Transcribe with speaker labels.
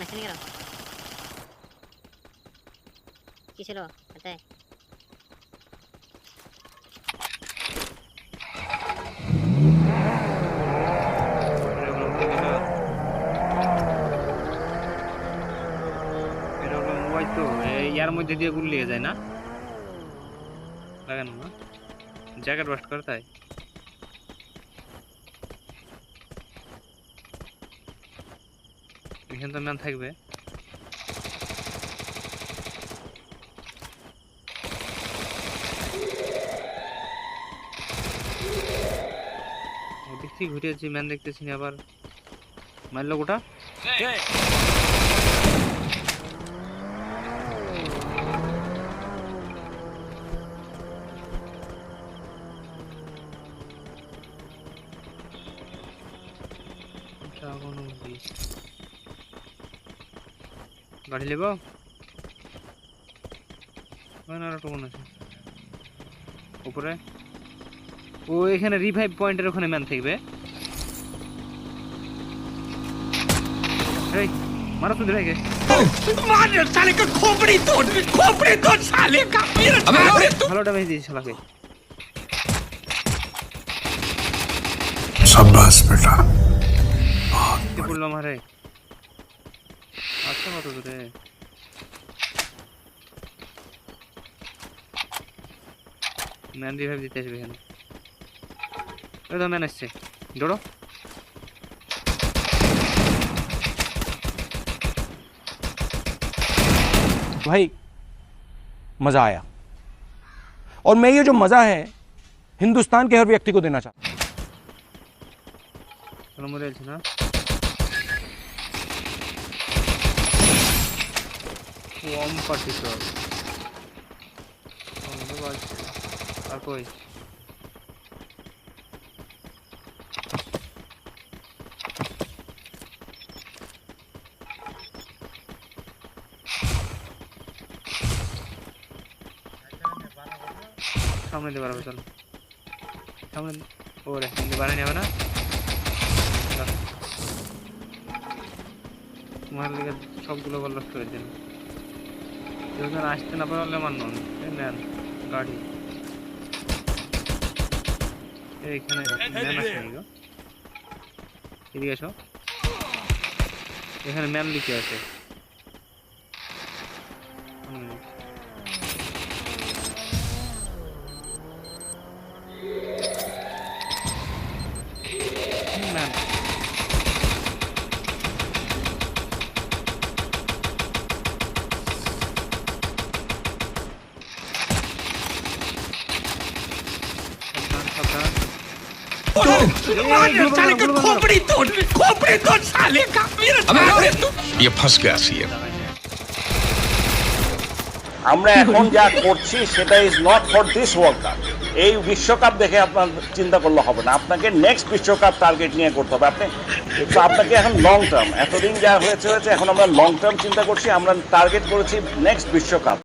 Speaker 1: আসেনি কেন? কি ছিল হাতে?
Speaker 2: ইয়ার মধ্যে দিয়ে গুলি লেগে যায় না লাগানো না জ্যাকেট বাস্ট করে তাই এখানে তো ম্যান থাকবে ওদিক থেকে ঘুরেছি ম্যান দেখতেছি না আবার মারলো গোটা গাড়ি নেব উপরে ও এখানে রিভাইভ পয়েন্টের ওখানে ম্যান থাকবে এই মারা তুই রেখে
Speaker 3: मार साले का खोपड़ी तोड़ साले का मेरा
Speaker 2: ভালো ড্যামেজ দিয়েছিস শালাকে
Speaker 4: शाबाश बेटा
Speaker 2: কি বললাম আরে আচ্ছা কত দূরে ম্যান রিভাইভ দিতে আসবে এখানে ওই তো ম্যান আসছে দৌড়ো
Speaker 3: भाई मजा आया और मैं ये जो मजा है हिंदुस्तान के हर व्यक्ति को देना चाहता हूं
Speaker 2: চলো মরে যাচ্ছে না ওম পার্টিকল আর কই সামনে দিয়ে বাড়াবে চলো সামনে ওরে বাড়াই নেবে না তোমার লিগে সবগুলো বল লস করে দিন যখন আসতে না পারলে মানো নেন গাড়ি এইখানে ম্যান আসেনি গো এদিকে এসো এখানে ম্যান লিখে আছে ম্যান
Speaker 3: मार साले का खोपड़ी तोड़ साले का मेरा
Speaker 4: ये फंस गया सीएम
Speaker 5: আমরা এখন যা করছি সেটা is not for this world cup এই বিশ্বকাপ দেখে আপনার চিন্তা করলে হবে না আপনাকে নেক্সট বিশ্বকাপ টার্গেট নিয়ে করতে হবে আপনি তো আপনাকে এখন লং টার্ম এতদিন যা হয়েছে এখন আমরা লং টার্ম চিন্তা করছি আমরা টার্গেট করেছি নেক্সট বিশ্বকাপ